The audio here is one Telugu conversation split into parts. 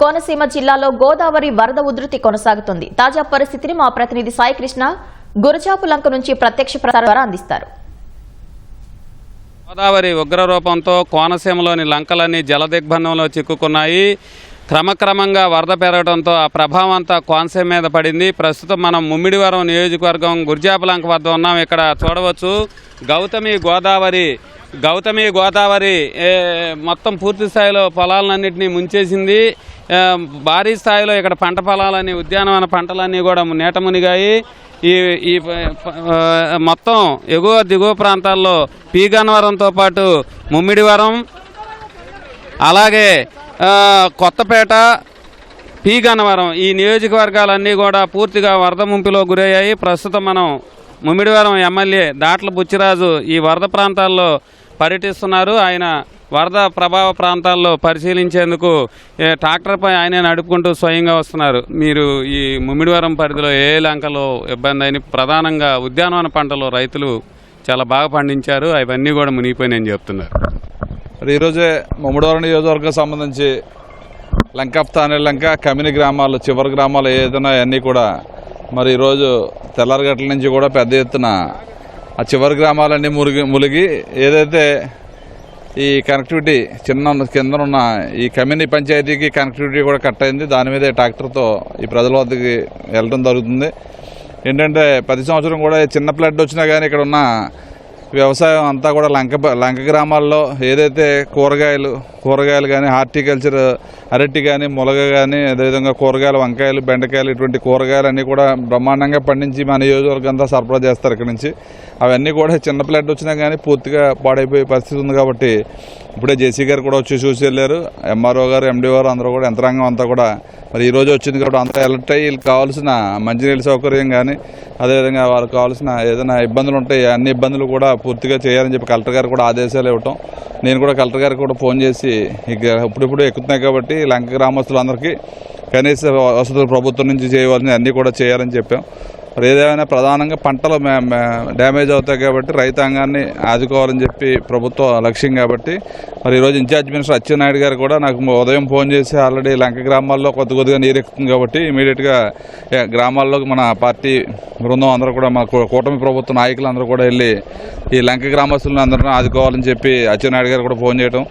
కోనసీమ జిల్లాలో గోదావరి వరద ఉధృతి కొనసాగుతుంది. తాజా పరిస్థితిని మా ప్రతినిధి సాయి కృష్ణ గురజాపు లంక నుంచి ప్రత్యక్ష ప్రసారం ద్వారా అందిస్తారు. గోదావరి ఉగ్రరూపంతో కోనసీమలోని లంకలన్నీ జలదిగ్బంధంలో చిక్కుకున్నాయి. క్రమక్రమంగా వరద పెరగడంతో ఆ ప్రభావం అంతా కోనసీమ మీద పడింది. ప్రస్తుతం మనం ముమ్మిడివరం నియోజకవర్గం గురజాపు లంక వద్ద ఉన్నాం. ఇక్కడ చూడవచ్చు గౌతమి గోదావరి మొత్తం పూర్తి స్థాయిలో పొలాలన్నింటినీ ముంచేసింది. భారీ స్థాయిలో ఇక్కడ పంట పొలాలన్నీ ఉద్యానవన పంటలన్నీ కూడా నీట మునిగాయి. ఈ మొత్తం ఎగువ దిగువ ప్రాంతాల్లో పి గన్నవరంతో పాటు ముమ్మిడివరం, అలాగే కొత్తపేట, పి గన్నవరం ఈ నియోజకవర్గాలన్నీ కూడా పూర్తిగా వరద ముంపులో గురయ్యాయి. ప్రస్తుతం మనం ముమ్మిడివరం ఎమ్మెల్యే దాట్ల బుచ్చిరాజు ఈ వరద ప్రాంతాల్లో పర్యటిస్తున్నారు. ఆయన వరద ప్రభావ ప్రాంతాల్లో పరిశీలించేందుకు ట్రాక్టర్పై ఆయనే నడుపుకుంటూ స్వయంగా వస్తున్నారు. మీరు ఈ ముమ్మిడివరం పరిధిలో ఏ లంకలో ఇబ్బంది అయిన ప్రధానంగా ఉద్యానవన పంటలు రైతులు చాలా బాగా పండించారు, అవన్నీ కూడా మునిగిపోయినాయని చెప్తున్నారు. ఈరోజే ముమ్మిడివరం నియోజకవర్గం సంబంధించి లంకప్తానే లంక కమిని గ్రామాలు చివరి గ్రామాలు ఏదైనా అన్నీ కూడా మరి ఈరోజు తెల్లారగట్ల నుంచి కూడా పెద్ద ఎత్తున ఆ చివరి గ్రామాలన్నీ ములిగి ఏదైతే ఈ కనెక్టివిటీ కిందనున్న ఈ కమిని పంచాయతీకి కనెక్టివిటీ కూడా కట్ అయింది. దాని మీదే ట్రాక్టర్తో ఈ ప్రజల వద్దకి వెళ్ళడం జరుగుతుంది. ఏంటంటే ప్రతి సంవత్సరం కూడా చిన్న ఫ్లడ్ వచ్చినా కానీ ఇక్కడ ఉన్న వ్యవసాయం అంతా కూడా లంక గ్రామాల్లో ఏదైతే కూరగాయలు కానీ హార్టికల్చర్ అరటి కానీ ములగ కానీ అదేవిధంగా కూరగాయలు వంకాయలు బెండకాయలు ఇటువంటి కూరగాయలు అన్నీ కూడా బ్రహ్మాండంగా పండించి మన నియోజకవర్గం అంతా సరఫరా చేస్తారు ఇక్కడ నుంచి. అవన్నీ కూడా చిన్న ఫ్లడ్ వచ్చినా కానీ పూర్తిగా పాడైపోయే పరిస్థితి ఉంది. కాబట్టి ఇప్పుడే జేసీ గారు కూడా వచ్చి చూసి వెళ్ళారు. ఎంఆర్ఓ గారు, ఎండీ గారు అందరూ కూడా యంత్రాంగం అంతా కూడా మరి ఈరోజు వచ్చింది కాబట్టి అంతా అలర్ట్ అయ్యి వీళ్ళకి కావాల్సిన మంచినీళ్ళ సౌకర్యం కానీ అదేవిధంగా వాళ్ళకి కావాల్సిన ఏదైనా ఇబ్బందులు ఉంటాయి అన్ని ఇబ్బందులు కూడా పూర్తిగా చేయాలని చెప్పి కలెక్టర్ గారు కూడా ఆదేశాలు ఇవ్వటం, నేను కూడా కలెక్టర్ గారికి కూడా ఫోన్ చేసి ఇప్పుడిప్పుడు ఎక్కుతున్నాయి కాబట్టి లంక గ్రామస్తులందరికీ కనీస వసతులు ప్రభుత్వం నుంచి చేయవలసిన అన్నీ కూడా చేయాలని చెప్పాం. మరి ఏదేమైనా ప్రధానంగా పంటలు డ్యామేజ్ అవుతాయి కాబట్టి రైతాంగాన్ని ఆదుకోవాలని చెప్పి ప్రభుత్వ లక్ష్యం కాబట్టి మరి ఈరోజు ఇన్ఛార్జ్ మినిస్టర్ అచ్చెన్నాయుడు గారు కూడా నాకు ఉదయం ఫోన్ చేసి ఆల్రెడీ లంక గ్రామాల్లో కొద్దిగా నీరెక్కుతుంది కాబట్టి ఇమీడియట్గా గ్రామాల్లోకి మన పార్టీ బృందం అందరూ కూడా మా కూటమి ప్రభుత్వ నాయకులు అందరూ కూడా వెళ్ళి ఈ లంక గ్రామస్తులను అందరినీ ఆదుకోవాలని చెప్పి అచ్చెన్నాయుడు గారు కూడా ఫోన్ చేయడం.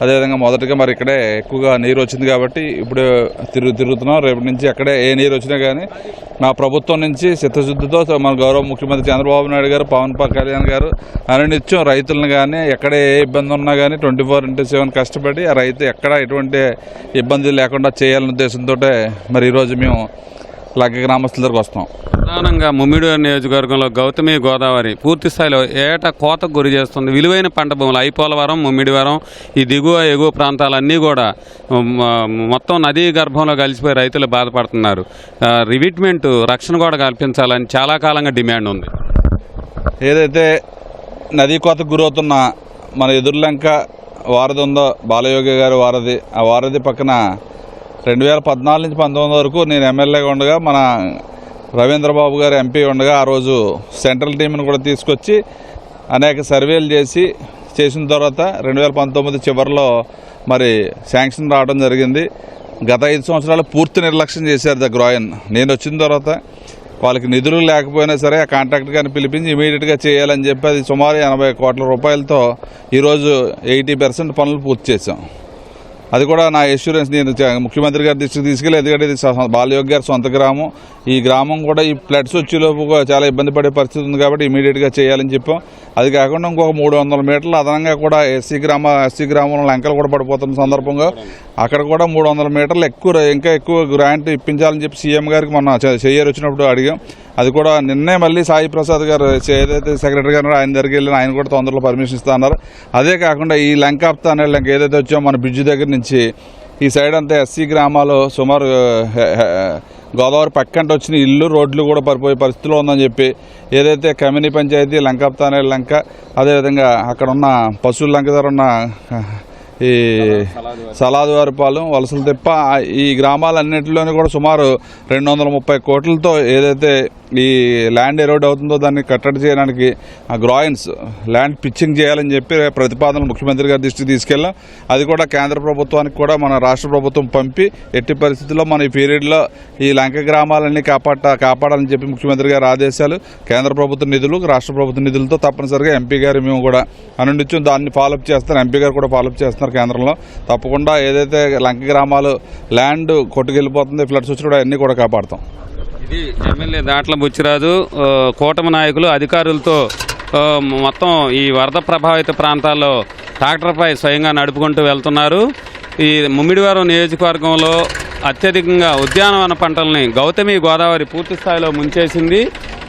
అదేవిధంగా మొదటగా మరి ఇక్కడే ఎక్కువగా నీరు వచ్చింది కాబట్టి ఇప్పుడు తిరుగుతున్నాం. రేపటి నుంచి ఎక్కడే ఏ నీరు వచ్చినా కానీ మా ప్రభుత్వం నుంచి చిత్తశుద్ధితో మన గౌరవ ముఖ్యమంత్రి చంద్రబాబు నాయుడు గారు, పవన్ కళ్యాణ్ గారు అనునిత్యం రైతులను కానీ ఎక్కడ ఏ ఇబ్బంది ఉన్నా కానీ 24/7 కష్టపడి ఆ రైతు ఎక్కడ ఎటువంటి ఇబ్బంది లేకుండా చేయాలనే ఉద్దేశంతో మరి ఈరోజు మేము లంక గ్రామస్తుల దగ్గరకు వస్తాం. ప్రధానంగా ముమ్మిడివరం నియోజకవర్గంలో గౌతమి గోదావరి పూర్తి స్థాయిలో ఏటా కోతకు గురి చేస్తుంది. విలువైన పంట భూములు ఐపోలవరం, ముమ్మిడివరం ఈ ఎగువ ప్రాంతాలన్నీ కూడా మొత్తం నదీ గర్భంలో కలిసిపోయి రైతులు బాధపడుతున్నారు. రివిట్మెంట్ రక్షణ కూడా కల్పించాలని చాలా కాలంగా డిమాండ్ ఉంది. ఏదైతే నదీ కోతకు గురవుతున్న మన ఎదుర్లంక వారధి ఉందో బాలయోగి గారి వారధి, ఆ వారధి పక్కన 2014 నుంచి 2019 వరకు నేను ఎమ్మెల్యేగా ఉండగా మన రవీంద్రబాబు గారు ఎంపీ ఉండగా ఆ రోజు సెంట్రల్ టీంను కూడా తీసుకొచ్చి అనేక సర్వేలు చేసిన తర్వాత 2019 చివరిలో మరి శాంక్షన్ రావడం జరిగింది. గత 5 సంవత్సరాలు పూర్తి నిర్లక్ష్యం చేశారు ద గ్రోయన్. నేను వచ్చిన తర్వాత వాళ్ళకి నిధులు లేకపోయినా సరే ఆ కాంట్రాక్ట్ గారిని పిలిపించి ఇమీడియట్గా చేయాలని చెప్పి అది సుమారు 80 కోట్ల రూపాయలతో ఈరోజు 80% పనులు పూర్తి చేశాం. అది కూడా నా ఎష్యూరెన్స్ నేను ముఖ్యమంత్రి గారి దృష్టికి తీసుకెళ్ళి, ఎందుకంటే ఇది బాలయోగి గారి సొంత గ్రామం. ఈ గ్రామం కూడా ఈ ఫ్లడ్స్ వచ్చేలోపు చాలా ఇబ్బంది పడే పరిస్థితి ఉంది కాబట్టి ఇమీడియట్గా చేయాలని చెప్పాం. అది కాకుండా ఇంకొక 300 మీటర్లు అదనంగా కూడా ఎస్సీ గ్రామంలో లంకలు కూడా పడిపోతున్న సందర్భంగా అక్కడ కూడా 300 మీటర్లు ఇంకా ఎక్కువ గ్రాంట్ ఇప్పించాలని చెప్పి సీఎం గారికి మొన్న చెయ్యరు వచ్చినప్పుడు అడిగాం. అది కూడా నిన్నే మళ్ళీ సాయి ప్రసాద్ గారు ఏదైతే సెక్రటరీ గారు ఆయన దగ్గరికి వెళ్ళిన ఆయన కూడా తొందరలో పర్మిషన్ ఇస్తా అన్నారు. అదే కాకుండా ఈ లంకాప్తా అనే లంక ఏదైతే వచ్చామో మన బ్రిడ్జ్ దగ్గర నుంచి ఈ సైడ్ అంతా ఎస్సీ గ్రామాలు సుమారు గోదావరి పక్కంట వచ్చిన ఇల్లు రోడ్లు కూడా పడిపోయే పరిస్థితిలో ఉందని చెప్పి ఏదైతే కమిని పంచాయతీ లంకాప్తా అనే లంక అదేవిధంగా అక్కడ ఉన్న పశువుల లంక దగ్గర ఉన్న ఈ సలాదివారిపాలెం, వలసల తిప్ప ఈ గ్రామాలన్నింటిలోని కూడా సుమారు 230 కోట్లతో ఏదైతే ఈ ల్యాండ్ ఎరోడ్ అవుతుందో దాన్ని కట్టడి చేయడానికి ఆ గ్రాయిన్స్ ల్యాండ్ పిచ్చింగ్ చేయాలని చెప్పి ప్రతిపాదనలు ముఖ్యమంత్రి గారి దృష్టికి తీసుకెళ్ళాం. అది కూడా కేంద్ర ప్రభుత్వానికి కూడా మన రాష్ట్ర ప్రభుత్వం పంపి ఎట్టి పరిస్థితుల్లో మన ఈ పీరియడ్లో ఈ లంక గ్రామాలన్నీ కాపాడాలని చెప్పి ముఖ్యమంత్రి గారి ఆదేశాలు, కేంద్ర ప్రభుత్వ నిధులు, రాష్ట్ర ప్రభుత్వ నిధులతో తప్పనిసరిగా ఎంపీ గారు మేము కూడా అనునిత్యం దాన్ని ఫాలోఅప్ చేస్తారు. ఎంపీ గారు కూడా ఫాలోఅప్ చేస్తున్నారు. కేంద్రంలో తప్పకుండా ఏదైతే లంక గ్రామాలు ల్యాండ్ కొట్టుకెళ్ళిపోతుంది, ఫ్లడ్స్ వచ్చి కూడా అన్నీ కూడా కాపాడుతాం. ఇది ఎమ్మెల్యే దాట్ల బుచ్చిరాజు కూటమి నాయకులు అధికారులతో మొత్తం ఈ వరద ప్రభావిత ప్రాంతాల్లో ట్రాక్టర్పై స్వయంగా నడుపుకుంటూ వెళ్తున్నారు. ఈ ముమ్మిడివరం నియోజకవర్గంలో అత్యధికంగా ఉద్యానవన పంటల్ని గౌతమి గోదావరి పూర్తి స్థాయిలో ముంచేసింది.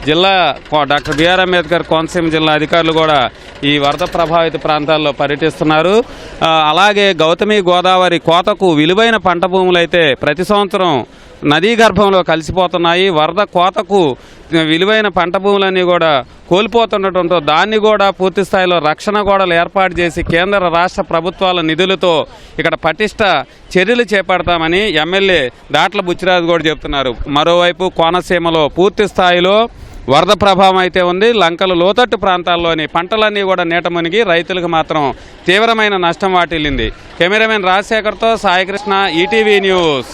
జిల్లా డాక్టర్ బిఆర్ అంబేద్కర్ కోనసీమ జిల్లా అధికారులు కూడా ఈ వరద ప్రభావిత ప్రాంతాల్లో పర్యటిస్తున్నారు. అలాగే గౌతమి గోదావరి కోతకు విలువైన పంట భూములైతే ప్రతి సంవత్సరం నదీ గర్భంలో కలిసిపోతున్నాయి. వరద కోతకు విలువైన పంట భూములన్నీ కూడా కోల్పోతుండటంతో దాన్ని కూడా పూర్తి స్థాయిలో రక్షణ గోడలు ఏర్పాటు చేసి కేంద్ర రాష్ట్ర ప్రభుత్వాల నిధులతో ఇక్కడ పటిష్ట చర్యలు చేపడతామని ఎమ్మెల్యే దాట్ల బుచ్చిరాజు కూడా చెప్తున్నారు. మరోవైపు కోనసీమలో పూర్తి స్థాయిలో వరద ప్రభావం అయితే ఉంది. లంకలు లోతట్టు ప్రాంతాల్లోని పంటలన్నీ కూడా నీట మునిగి రైతులకు మాత్రం తీవ్రమైన నష్టం వాటిల్లింది. కెమెరామెన్ రాజశేఖర్తో సాయికృష్ణ, ఈటీవీ న్యూస్.